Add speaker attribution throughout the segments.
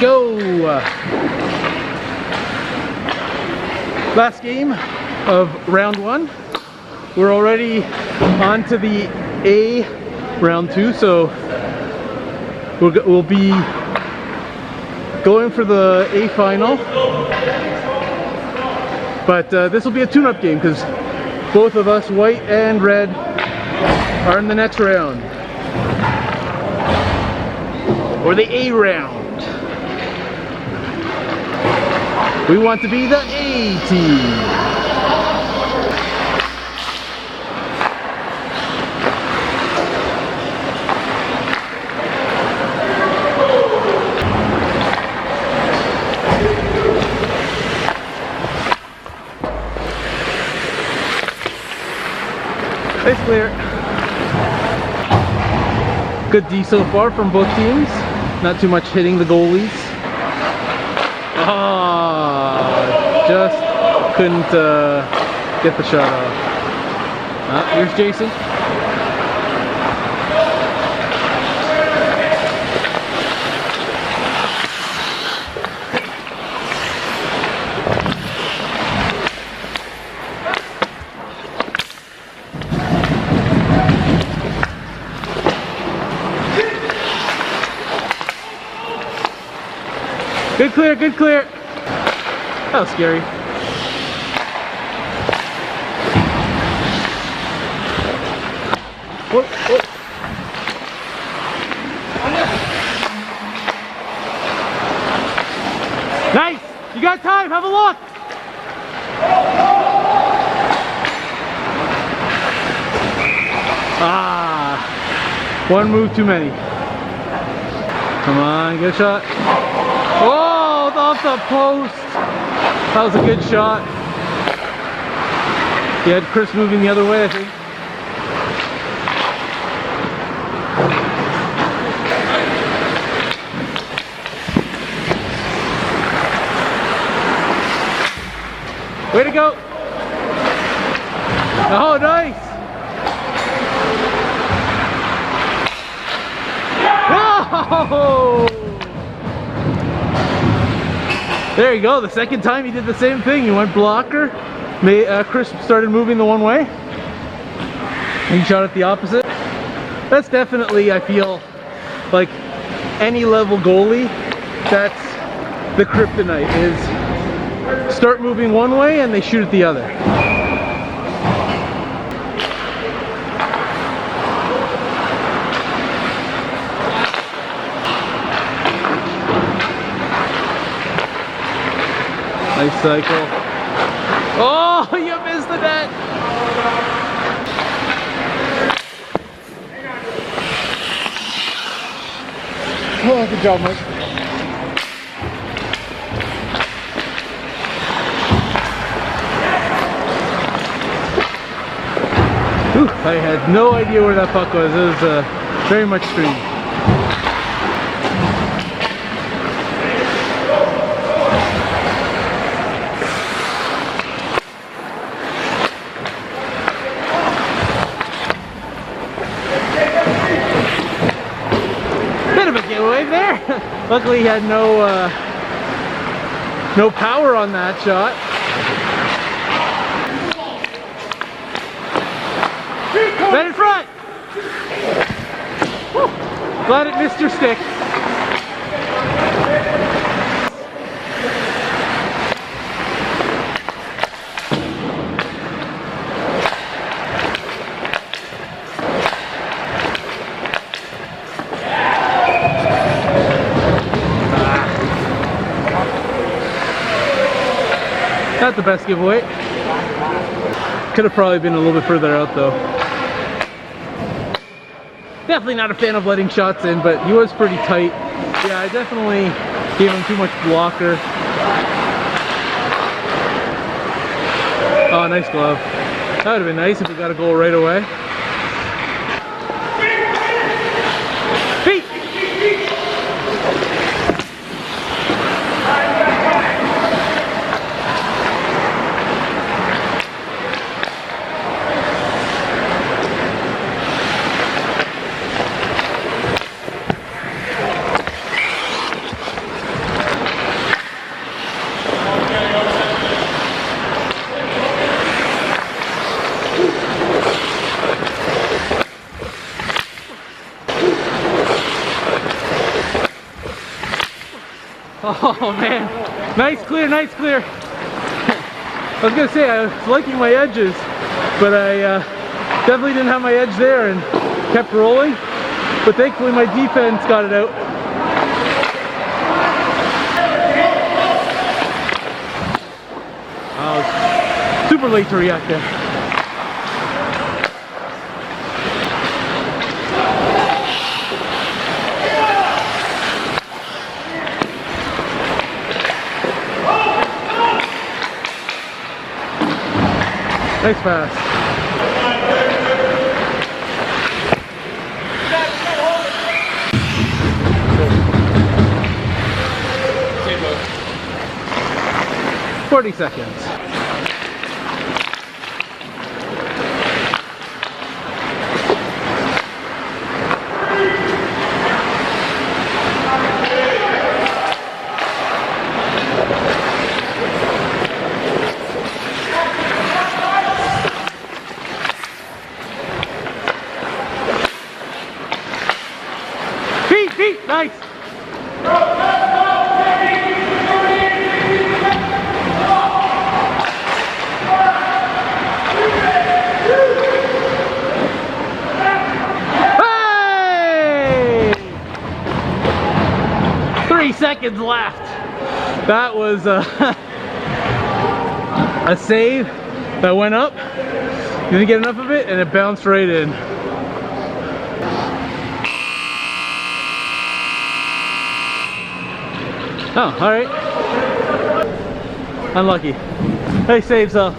Speaker 1: go. Last game of round 1. We're already on to the A round 2, so we'll be going for the A final. But this will be a tune-up game because both of us, white and red, are in the next round. Or the A round. We want to be the A team. It's clear. Good D so far from both teams. Not too much hitting the goalies. Just couldn't get the shot off. Here's Jason. Good clear, good clear. That was scary. Whoa, whoa. Nice! You got time, have a look! One move too many. Come on, good shot. Oh, off the post. That was a good shot. He had Chris moving the other way, I think. Way to go. Oh, nice. Oh! There you go, the second time he did the same thing. He went blocker. Chris started moving the one way. He shot it the opposite. That's definitely, I feel, like any level goalie, that's the kryptonite, is start moving one way and they shoot it the other. Nice cycle. Oh, you missed the net! Oh, good job, Mike. Ooh, I had no idea where that puck was. It was very much streamed. There. Luckily he had no power on that shot. Right in front. Woo. Glad it missed your stick. Not the best giveaway. Could have probably been a little bit further out though. Definitely not a fan of letting shots in, but he was pretty tight. Yeah, I definitely gave him too much blocker. Oh, nice glove. That would have been nice if we got a goal right away. Feet! Oh man, nice clear, nice clear. I was gonna say I was liking my edges, but I definitely didn't have my edge there and kept rolling. But thankfully my defense got it out. I was super late to react there. Nice pass. Good. 40 seconds. Nice! Hey! 3 seconds left. That was a save that went up. Didn't get enough of it and it bounced right in. Oh, alright. Unlucky. Hey, saves though.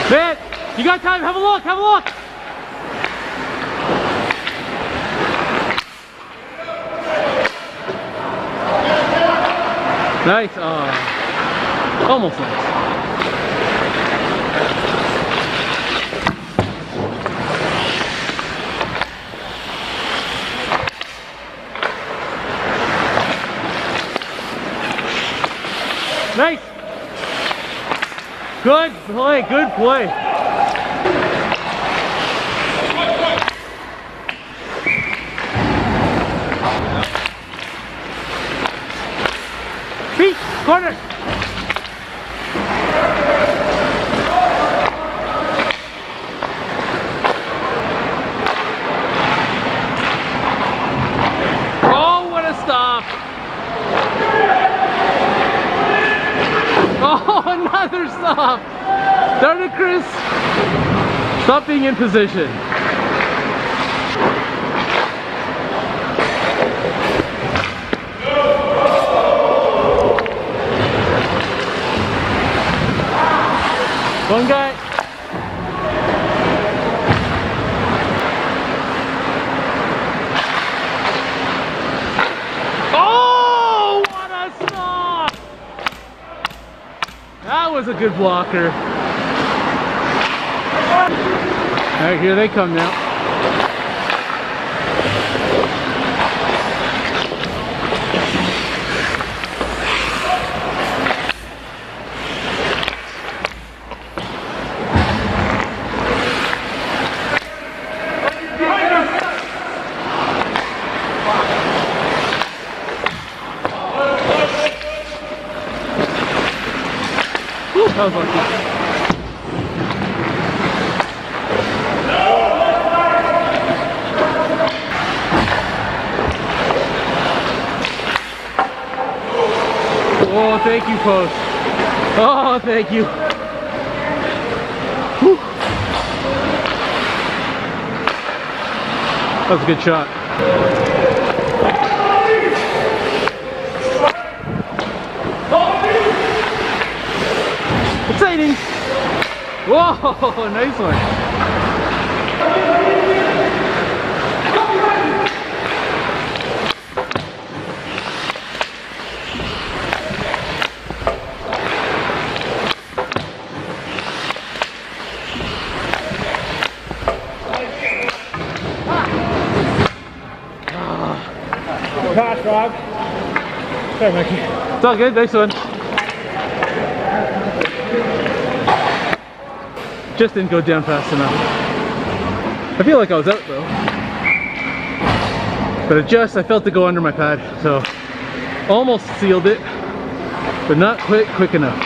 Speaker 1: Man, you got time, have a look, have a look! Nice, almost nice. Nice! Good play, good play. Feet, corner. Oh, what a stop. Oh, another stop. Darn it, Chris. Stop being in position. One guy. Oh, what a stop! That was a good blocker. All right, here they come now. That was lucky. Oh, thank you, post. Oh, thank you. Whew. That was a good shot. Exciting! Whoa, nice one. Pass, Rob.
Speaker 2: Sorry, Mikey.
Speaker 1: It's all good, nice one. Just didn't go down fast enough. I feel like I was out though. But I felt it go under my pad, so almost sealed it, but not quite quick enough.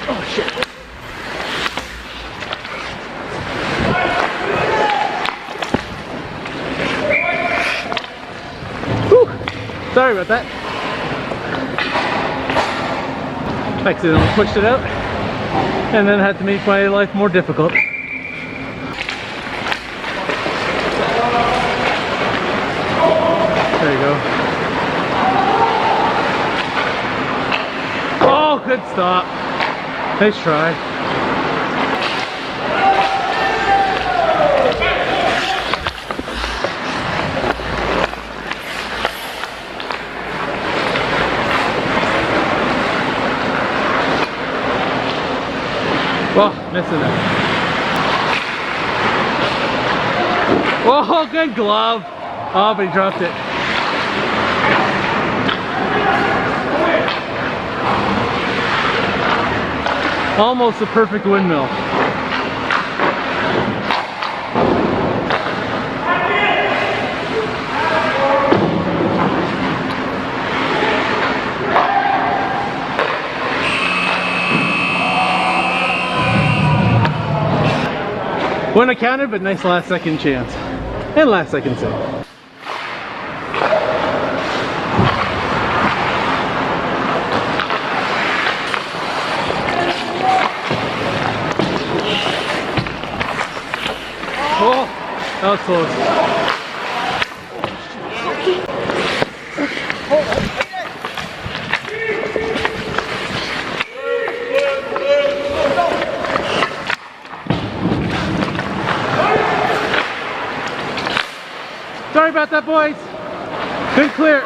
Speaker 1: Oh shit. Whew. Sorry about that. Accidentally pushed it out and then had to make my life more difficult. There you go. Oh, good stop. Nice try. Oh, missing it. Oh, good glove. Oh, but he dropped it. Almost a perfect windmill. Wouldn't have counted, but nice last second chance. And last second save. Oh, that was close. Sorry about that, boys. Good clear.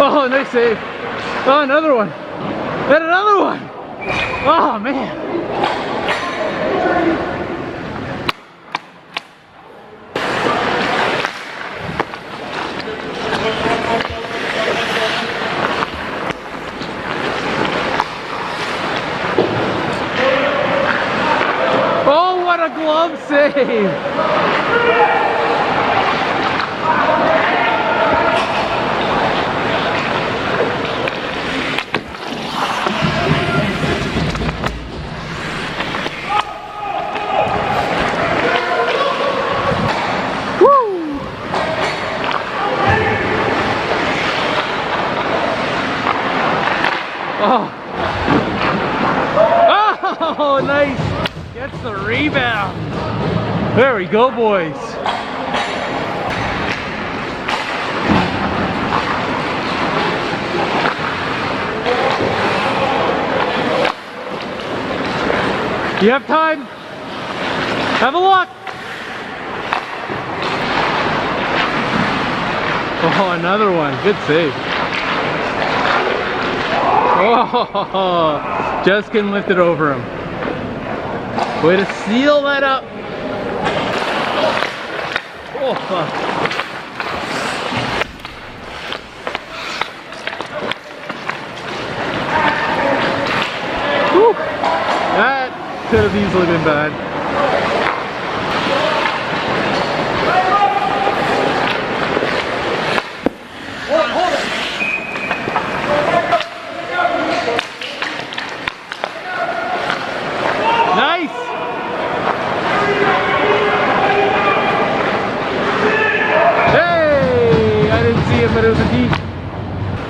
Speaker 1: Oh, nice save. Oh, another one. And another one. Oh, man. Oh, what a glove save. Oh. Oh, nice. Gets the rebound. There we go, boys. You have time? Have a look. Oh, another one. Good save. Oh, just can lift it over him. Way to seal that up. Oh, fuck. Whew. That could have easily been bad. But it was a D.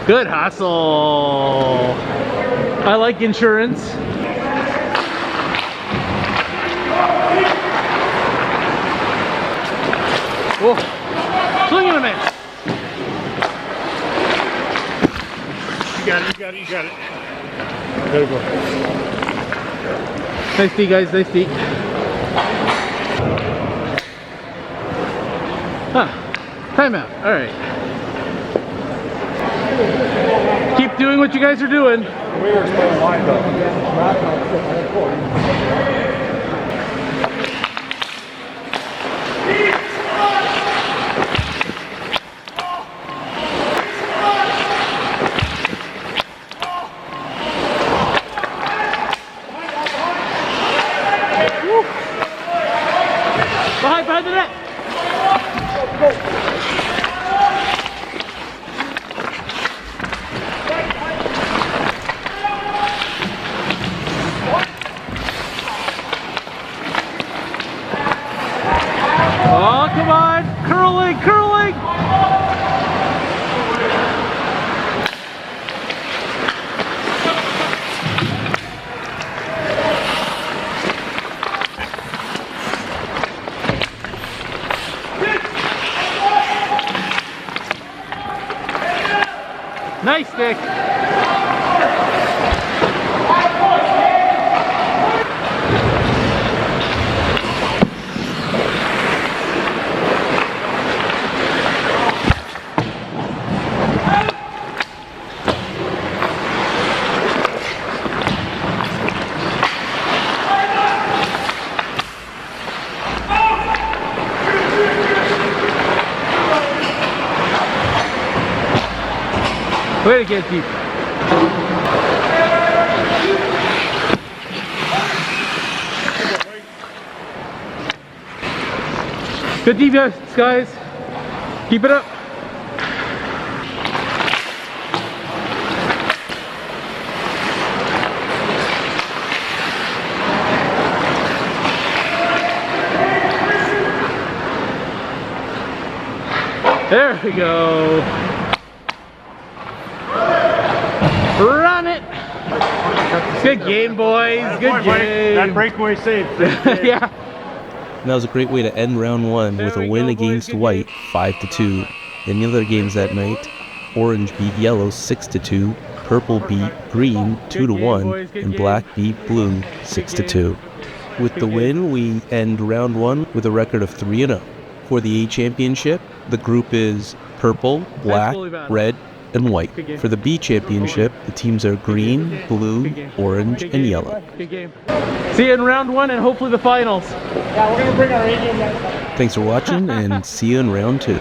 Speaker 1: Good hustle. I like insurance. Oh, swing and a miss.
Speaker 2: You got it. There you go.
Speaker 1: Nice D, guys, nice D. Timeout, all right. Keep doing what you guys are doing.
Speaker 2: We were still lined up.
Speaker 1: Behind the net. Oh, come on. Curling, curling. Nice, Nick. Way to get deep. Good defense, guys. Keep it up. There we go. Run it! Good game, boys. Good game.
Speaker 2: That breakaway save.
Speaker 1: Yeah.
Speaker 3: And that was a great way to end round one with a win against White 5-2. In the other games that night, Orange beat Yellow 6-2, Purple beat Green 2-1, and Black beat Blue 6-2. With the win, we end round one with a record of 3-0. For the A Championship, the group is Purple, Black, Red, and White. For the B Championship, the teams are Green, Blue, Orange, and Yellow.
Speaker 1: Good game. See you in round one and hopefully the finals.
Speaker 2: Yeah, we're going to bring our A game next time.
Speaker 3: Thanks for watching, and see you in round two.